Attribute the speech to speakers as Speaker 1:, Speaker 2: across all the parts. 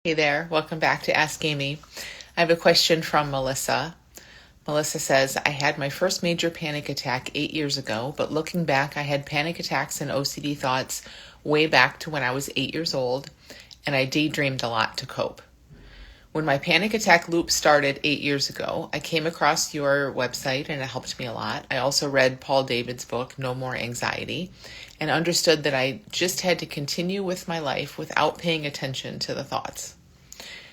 Speaker 1: Hey there, welcome back to Ask Amy. I have a question from Melissa. Melissa says, I had my first major panic attack 8 years ago, but looking back, I had panic attacks and OCD thoughts way back to when I was 8 years old, and I daydreamed a lot to cope. When my panic attack loop started 8 years ago, I came across your website and it helped me a lot. I also read Paul David's book, No More Anxiety, and understood that I just had to continue with my life without paying attention to the thoughts.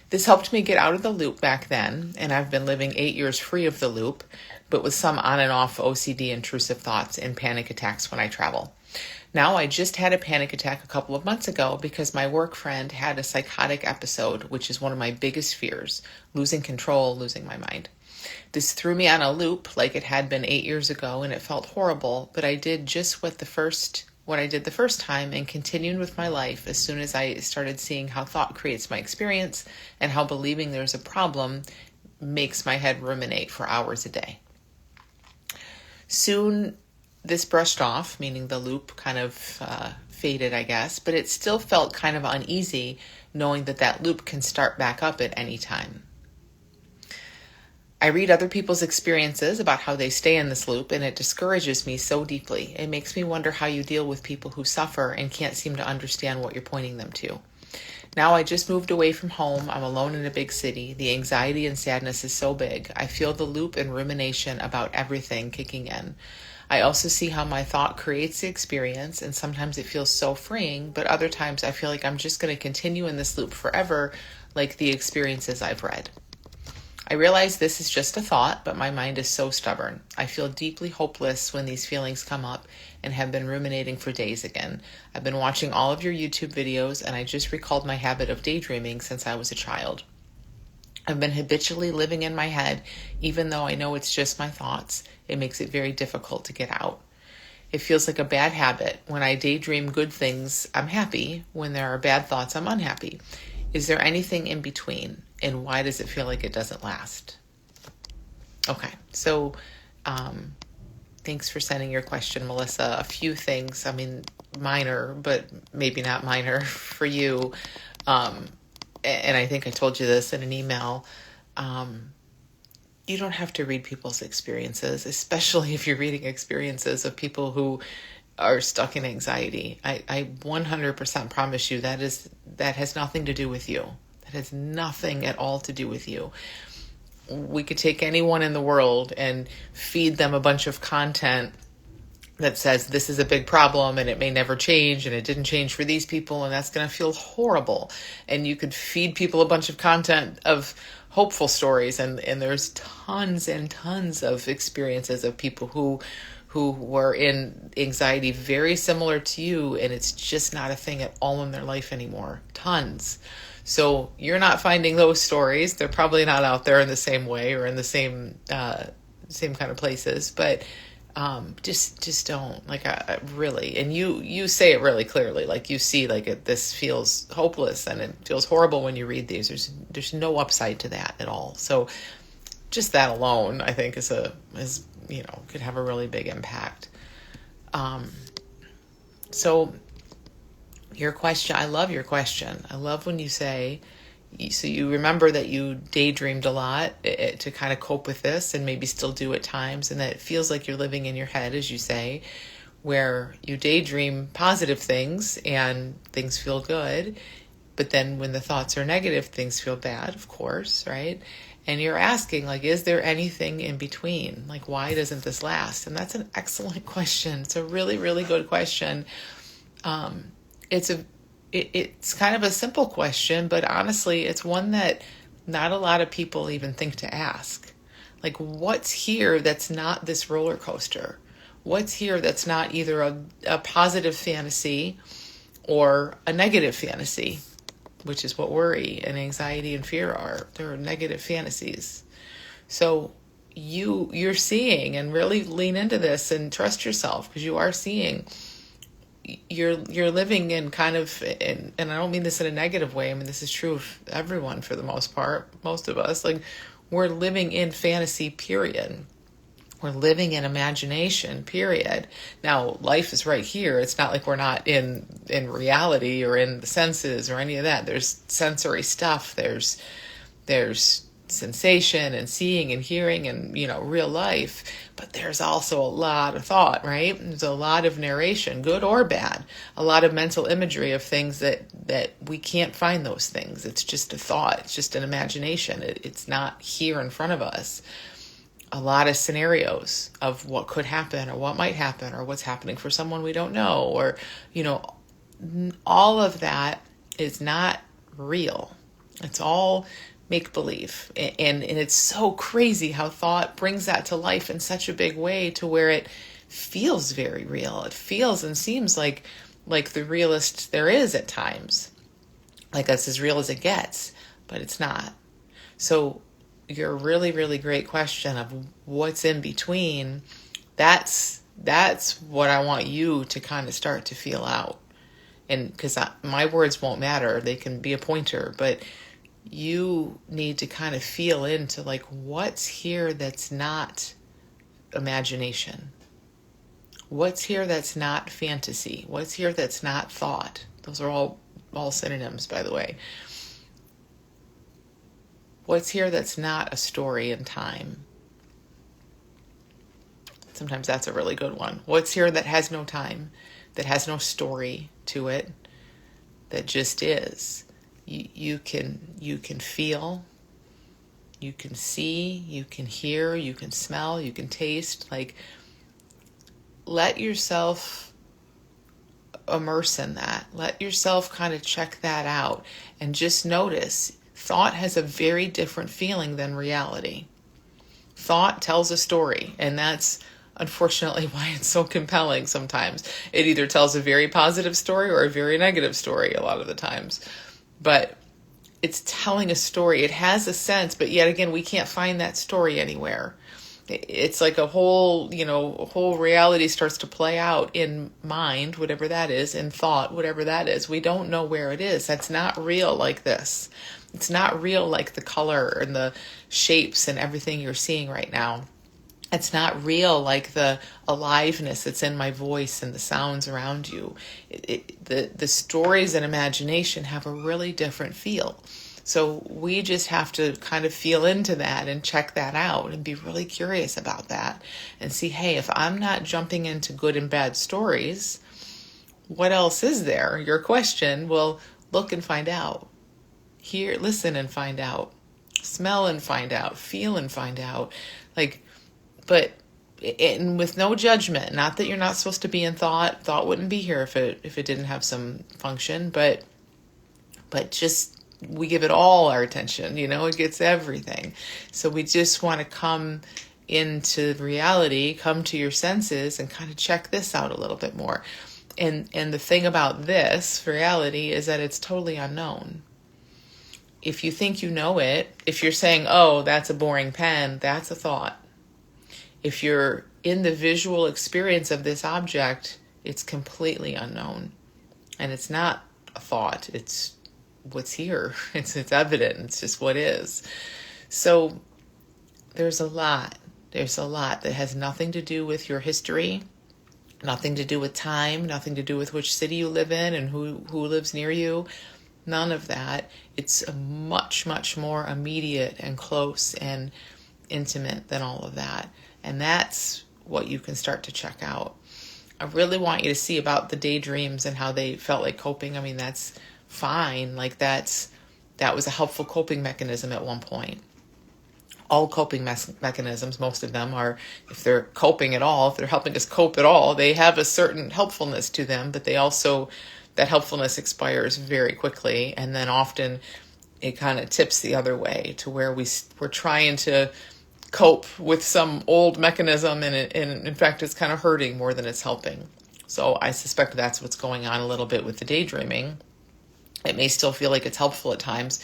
Speaker 1: This helped me get out of the loop back then, and I've been living 8 years free of the loop, but with some on and off OCD intrusive thoughts and panic attacks when I travel. Now I just had a panic attack a couple of months ago because my work friend had a psychotic episode, which is one of my biggest fears, losing control, losing my mind. This threw me on a loop like it had been 8 years ago, and it felt horrible, but I did just what I did the first time and continued with my life as soon as I started seeing how thought creates my experience and how believing there's a problem makes my head ruminate for hours a day. Soon this brushed off, meaning the loop kind of faded, I guess, but it still felt kind of uneasy knowing that loop can start back up at any time. I read other people's experiences about how they stay in this loop, and it discourages me so deeply. It makes me wonder how you deal with people who suffer and can't seem to understand what you're pointing them to. Now I just moved away from home. I'm alone in a big city. The anxiety and sadness is so big. I feel the loop and rumination about everything kicking in. I also see how my thought creates the experience, and sometimes it feels so freeing, but other times I feel like I'm just going to continue in this loop forever, like the experiences I've read. I realize this is just a thought, but my mind is so stubborn. I feel deeply hopeless when these feelings come up and have been ruminating for days again. I've been watching all of your YouTube videos, and I just recalled my habit of daydreaming since I was a child. I've been habitually living in my head, even though I know it's just my thoughts. It makes it very difficult to get out. It feels like a bad habit. When I daydream good things, I'm happy. When there are bad thoughts, I'm unhappy. Is there anything in between? And why does it feel like it doesn't last? Okay, so thanks for sending your question, Melissa. A few things, minor, but maybe not minor for you. And I think I told you this in an email. You don't have to read people's experiences, especially if you're reading experiences of people who are stuck in anxiety. I 100% promise you that has nothing to do with you. That has nothing at all to do with you. We could take anyone in the world and feed them a bunch of content that says this is a big problem and it may never change and it didn't change for these people and that's going to feel horrible. And you could feed people a bunch of content of hopeful stories and there's tons and tons of experiences of people who were in anxiety very similar to you, and it's just not a thing at all in their life anymore. Tons. So you're not finding those stories. They're probably not out there in the same way or in the same kind of places. But just don't. Really. And you say it really clearly. Like you see, this feels hopeless and it feels horrible when you read these. There's no upside to that at all. So just that alone, I think, could have a really big impact. So your question, I love your question. I love when you say, so you remember that you daydreamed a lot to kind of cope with this and maybe still do at times, and that it feels like you're living in your head, as you say, where you daydream positive things and things feel good, but then when the thoughts are negative, things feel bad, of course, right? And you're asking, is there anything in between? Why doesn't this last? And that's an excellent question. It's a really, really good question. It's kind of a simple question, but honestly, it's one that not a lot of people even think to ask. What's here that's not this roller coaster? What's here that's not either a positive fantasy or a negative fantasy? Which is what worry and anxiety and fear are. They're negative fantasies. So you're seeing, and really lean into this and trust yourself, because you are seeing. You're living in kind of, and I don't mean this in a negative way. This is true of everyone for the most part. Most of us, we're living in fantasy, period. We're living in imagination, period. Now, life is right here. It's not like we're not in reality or in the senses or any of that. There's sensory stuff. There's sensation and seeing and hearing and, real life. But there's also a lot of thought, right? There's a lot of narration, good or bad. A lot of mental imagery of things that we can't find those things. It's just a thought. It's just an imagination. It's not here in front of us. A lot of scenarios of what could happen or what might happen or what's happening for someone we don't know, or, all of that is not real. It's all make-believe. And it's so crazy how thought brings that to life in such a big way to where it feels very real. It feels and seems like the realest there is at times. Like that's as real as it gets, but it's not. So your really, really great question of what's in between, that's what I want you to kind of start to feel out. And because my words won't matter, they can be a pointer, but you need to kind of feel into like what's here that's not imagination. What's here that's not fantasy? What's here that's not thought? Those are all synonyms, by the way. What's here that's not a story in time? Sometimes that's a really good one. What's here that has no time, that has no story to it, that just is? You can feel, you can see, you can hear, you can smell, you can taste. Like, let yourself immerse in that. Let yourself kind of check that out and just notice. Thought has a very different feeling than reality. Thought tells a story, and that's unfortunately why it's so compelling sometimes. It either tells a very positive story or a very negative story a lot of the times. But it's telling a story. It has a sense, but yet again, we can't find that story anywhere. It's like a whole reality starts to play out in mind, whatever that is, in thought, whatever that is. We don't know where it is. That's not real like this. It's not real like the color and the shapes and everything you're seeing right now. It's not real like the aliveness that's in my voice and the sounds around you. The stories and imagination have a really different feel. So we just have to kind of feel into that and check that out and be really curious about that and see, hey, if I'm not jumping into good and bad stories, what else is there? Your question, well, look and find out. Hear, listen and find out. Smell and find out. Feel and find out. But with no judgment. Not that you're not supposed to be in thought. Thought wouldn't be here if it didn't have some function. But just we give it all our attention. It gets everything. So we just want to come into reality, come to your senses, and kind of check this out a little bit more. And the thing about this reality is that it's totally unknown. If you think you know it, if you're saying, oh, that's a boring pen, that's a thought. If you're in the visual experience of this object, it's completely unknown. And it's not a thought. It's what's here. It's evident. It's just what is. So there's a lot. There's a lot that has nothing to do with your history, nothing to do with time, nothing to do with which city you live in and who lives near you. None of that. It's much, much more immediate and close and intimate than all of that. And that's what you can start to check out. I really want you to see about the daydreams and how they felt like coping. I mean, that's fine. Like that was a helpful coping mechanism at one point. All coping mechanisms, most of them are, if they're coping at all, if they're helping us cope at all, they have a certain helpfulness to them, but they also, that helpfulness expires very quickly. And then often it kind of tips the other way to where we're trying to cope with some old mechanism and in fact it's kind of hurting more than it's helping. So I suspect that's what's going on a little bit with the daydreaming. It may still feel like it's helpful at times,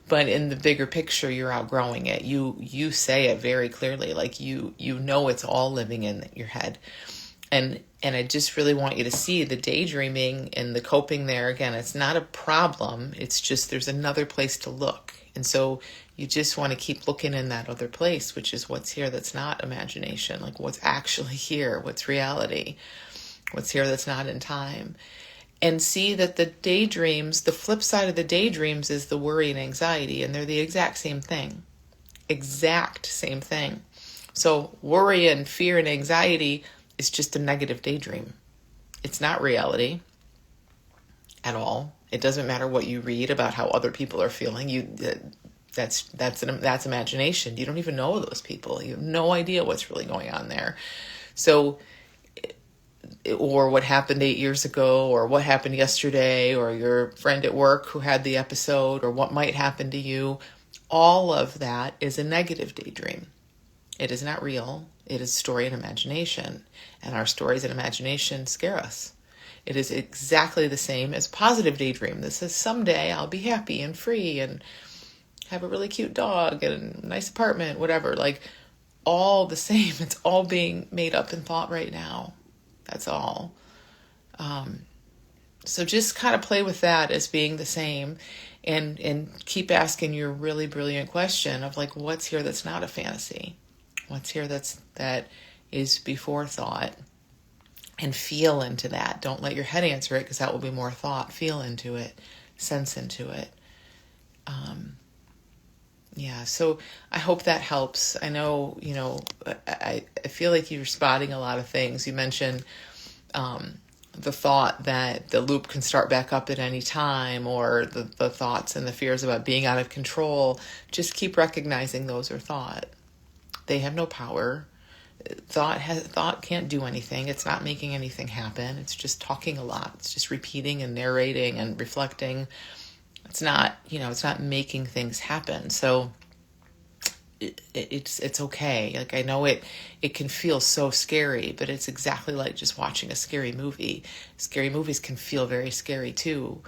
Speaker 1: but in the bigger picture, you're outgrowing it. You say it very clearly, like you know it's all living in your head. And I just really want you to see the daydreaming and the coping there. Again, it's not a problem. It's just there's another place to look. And so you just want to keep looking in that other place, which is what's here that's not imagination, like what's actually here, what's reality, what's here that's not in time. And see that the daydreams, the flip side of the daydreams is the worry and anxiety, and they're the exact same thing. Exact same thing. So worry and fear and anxiety is just a negative daydream. It's not reality at all. It doesn't matter what you read about how other people are feeling. That's imagination. You don't even know those people. You have no idea what's really going on there. So, or what happened 8 years ago, or what happened yesterday, or your friend at work who had the episode, or what might happen to you. All of that is a negative daydream. It is not real. It is story and imagination. And our stories and imagination scare us. It is exactly the same as positive daydream. This is someday I'll be happy and free and have a really cute dog and a nice apartment, whatever. Like, all the same. It's all being made up in thought right now. That's all. So just kind of play with that as being the same, and keep asking your really brilliant question of like, what's here that's not a fantasy? What's here that is before thought? And feel into that. Don't let your head answer it, because that will be more thought. Feel into it. Sense into it. Yeah, so I hope that helps. I know, I feel like you're spotting a lot of things. You mentioned the thought that the loop can start back up at any time, or the thoughts and the fears about being out of control. Just keep recognizing those are thought. They have no power. Thought can't do anything. It's not making anything happen. It's just talking a lot. It's just repeating and narrating and reflecting. It's not, it's not making things happen. So it's okay. Like, I know it can feel so scary, but it's exactly like just watching a scary movie. Scary movies can feel very scary too,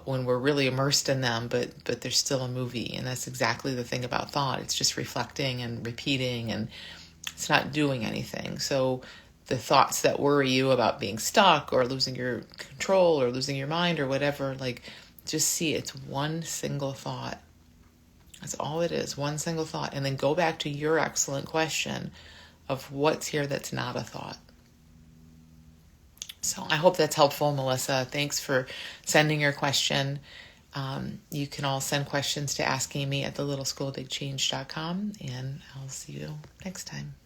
Speaker 1: when we're really immersed in them, but they're still a movie. And that's exactly the thing about thought. It's just reflecting and repeating, and it's not doing anything. So the thoughts that worry you about being stuck or losing your control or losing your mind or whatever, like, just see it's one single thought. That's all it is, one single thought. And then go back to your excellent question of what's here that's not a thought. So I hope that's helpful, Melissa. Thanks for sending your question. You can all send questions to askamy@thelittleschoolofbigchange.com, and I'll see you next time.